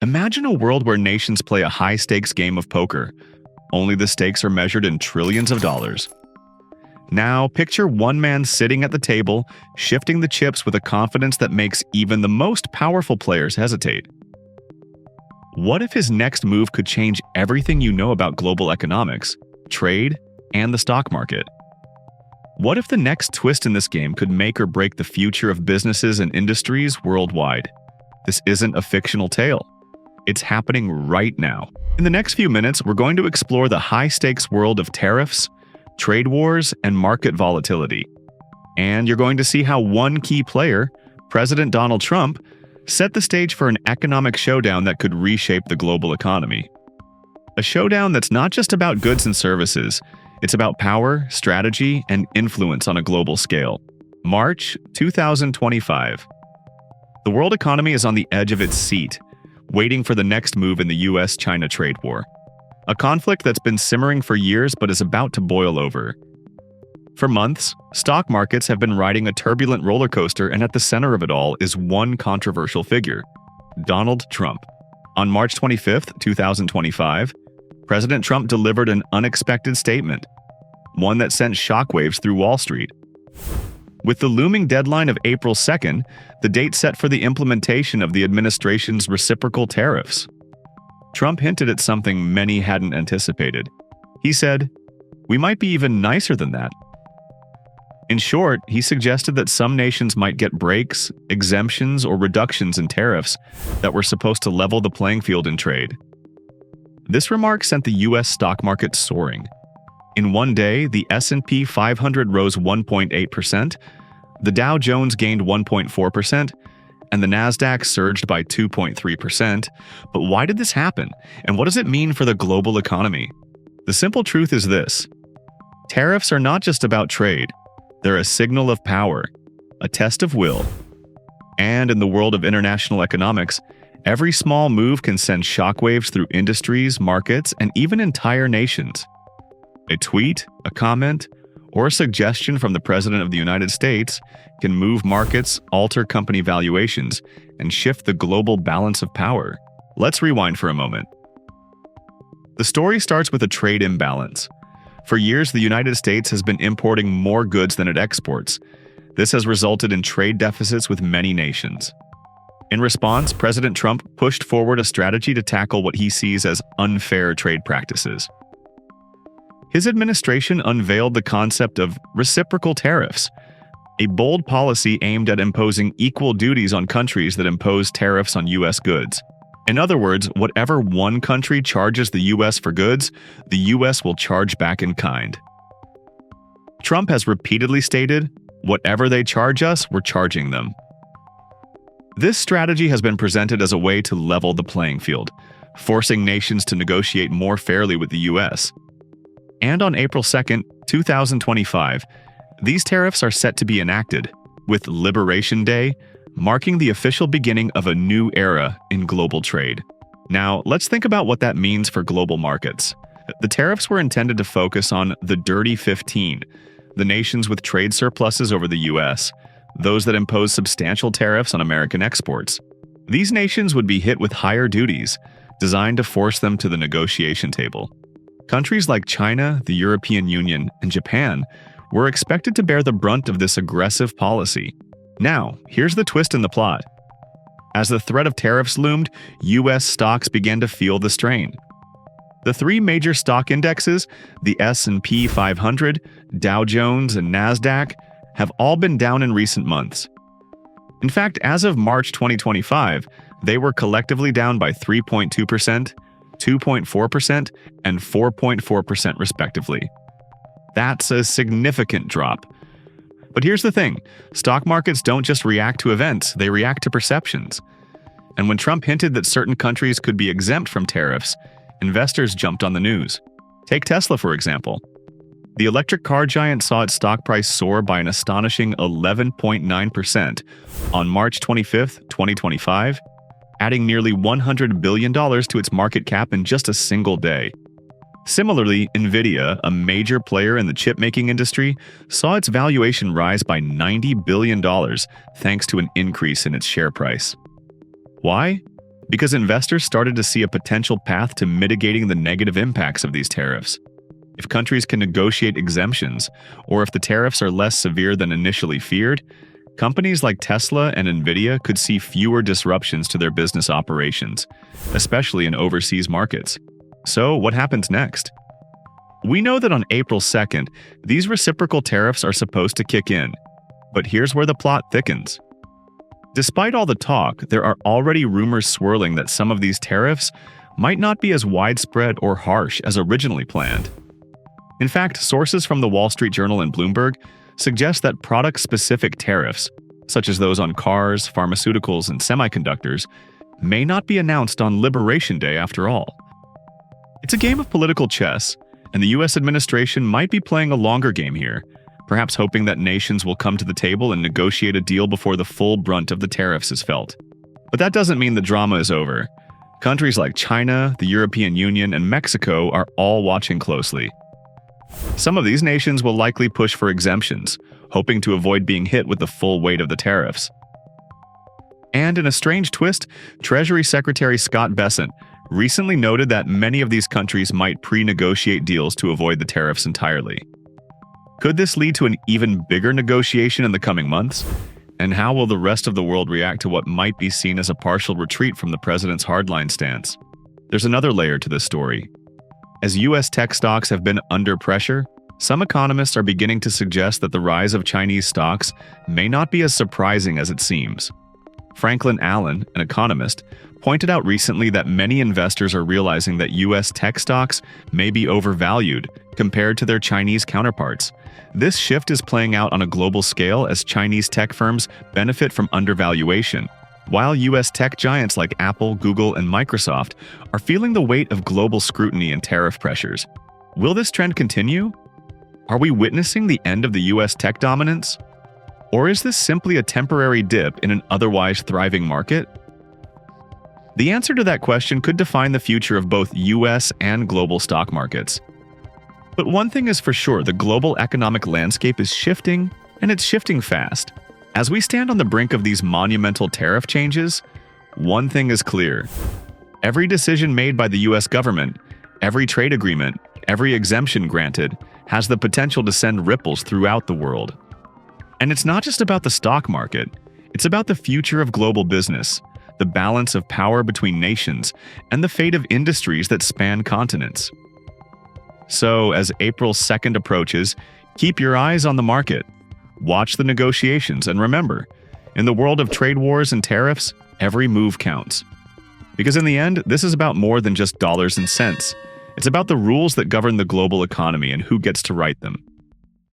Imagine a world where nations play a high-stakes game of poker, only the stakes are measured in trillions of dollars. Now, picture one man sitting at the table, shifting the chips with a confidence that makes even the most powerful players hesitate. What if his next move could change everything you know about global economics, trade, and the stock market? What if the next twist in this game could make or break the future of businesses and industries worldwide? This isn't a fictional tale. It's happening right now. In the next few minutes, we're going to explore the high-stakes world of tariffs, trade wars, and market volatility. And you're going to see how one key player, President Donald Trump, set the stage for an economic showdown that could reshape the global economy. A showdown that's not just about goods and services, it's about power, strategy, and influence on a global scale. March 2025. The world economy is on the edge of its seat, waiting for the next move in the US-China trade war. A conflict that's been simmering for years but is about to boil over. For months, stock markets have been riding a turbulent roller coaster, and at the center of it all is one controversial figure: Donald Trump. On March 25, 2025, President Trump delivered an unexpected statement, one that sent shockwaves through Wall Street. With the looming deadline of April 2nd, the date set for the implementation of the administration's reciprocal tariffs, Trump hinted at something many hadn't anticipated. He said, "We might be even nicer than that." In short, he suggested that some nations might get breaks, exemptions, or reductions in tariffs that were supposed to level the playing field in trade. This remark sent the US stock market soaring. In one day, the S&P 500 rose 1.8%, the Dow Jones gained 1.4%, and the Nasdaq surged by 2.3%. But why did this happen, and what does it mean for the global economy? The simple truth is this: tariffs are not just about trade. They're a signal of power, a test of will. And in the world of international economics, every small move can send shockwaves through industries, markets, and even entire nations. A tweet, a comment, or a suggestion from the President of the United States can move markets, alter company valuations, and shift the global balance of power. Let's rewind for a moment. The story starts with a trade imbalance. For years, the United States has been importing more goods than it exports. This has resulted in trade deficits with many nations. In response, President Trump pushed forward a strategy to tackle what he sees as unfair trade practices. His administration unveiled the concept of reciprocal tariffs, a bold policy aimed at imposing equal duties on countries that impose tariffs on U.S. goods. In other words, whatever one country charges the U.S. for goods, the U.S. will charge back in kind. Trump has repeatedly stated, "Whatever they charge us, we're charging them." This strategy has been presented as a way to level the playing field, forcing nations to negotiate more fairly with the U.S. And on April 2nd, 2025, these tariffs are set to be enacted, with Liberation Day marking the official beginning of a new era in global trade. Now, let's think about what that means for global markets. The tariffs were intended to focus on the Dirty 15, the nations with trade surpluses over the U.S., those that impose substantial tariffs on American exports. These nations would be hit with higher duties, designed to force them to the negotiation table. Countries like China, the European Union, and Japan were expected to bear the brunt of this aggressive policy. Now, here's the twist in the plot. As the threat of tariffs loomed, U.S. stocks began to feel the strain. The three major stock indexes, the S&P 500, Dow Jones, and Nasdaq, have all been down in recent months. In fact, as of March 2025, they were collectively down by 3.2%, 2.4%, and 4.4% respectively. That's a significant drop. But here's the thing, stock markets don't just react to events, they react to perceptions. And when Trump hinted that certain countries could be exempt from tariffs, investors jumped on the news. Take Tesla, for example. The electric car giant saw its stock price soar by an astonishing 11.9% on March 25, 2025, adding nearly $100 billion to its market cap in just a single day. Similarly, Nvidia, a major player in the chip-making industry, saw its valuation rise by $90 billion thanks to an increase in its share price. Why? because investors started to see a potential path to mitigating the negative impacts of these tariffs. If countries can negotiate exemptions, or if the tariffs are less severe than initially feared, companies like Tesla and Nvidia could see fewer disruptions to their business operations, especially in overseas markets. So, what happens next? We know that on April 2nd, these reciprocal tariffs are supposed to kick in. But here's where the plot thickens. Despite all the talk, there are already rumors swirling that some of these tariffs might not be as widespread or harsh as originally planned. In fact, sources from the Wall Street Journal and Bloomberg suggest that product-specific tariffs, such as those on cars, pharmaceuticals, and semiconductors, may not be announced on Liberation Day after all. It's a game of political chess, and the US administration might be playing a longer game here, perhaps hoping that nations will come to the table and negotiate a deal before the full brunt of the tariffs is felt. But that doesn't mean the drama is over. Countries like China, the European Union, and Mexico are all watching closely. Some of these nations will likely push for exemptions, hoping to avoid being hit with the full weight of the tariffs. And in a strange twist, Treasury Secretary Scott Bessent recently noted that many of these countries might pre-negotiate deals to avoid the tariffs entirely. Could this lead to an even bigger negotiation in the coming months? And how will the rest of the world react to what might be seen as a partial retreat from the president's hardline stance? There's another layer to this story. As US tech stocks have been under pressure, some economists are beginning to suggest that the rise of Chinese stocks may not be as surprising as it seems. Franklin Allen, an economist, pointed out recently that many investors are realizing that US tech stocks may be overvalued compared to their Chinese counterparts. This shift is playing out on a global scale as Chinese tech firms benefit from undervaluation, while US tech giants like Apple, Google, and Microsoft are feeling the weight of global scrutiny and tariff pressures. Will this trend continue? Are we witnessing the end of the US tech dominance? Or is this simply a temporary dip in an otherwise thriving market? The answer to that question could define the future of both US and global stock markets. But one thing is for sure, the global economic landscape is shifting, and it's shifting fast. As we stand on the brink of these monumental tariff changes, one thing is clear. Every decision made by the US government, every trade agreement, every exemption granted, has the potential to send ripples throughout the world. And it's not just about the stock market, it's about the future of global business, the balance of power between nations, and the fate of industries that span continents. So, as April 2nd approaches, keep your eyes on the market. Watch the negotiations, and remember, in the world of trade wars and tariffs, every move counts. Because in the end, this is about more than just dollars and cents. It's about the rules that govern the global economy and who gets to write them.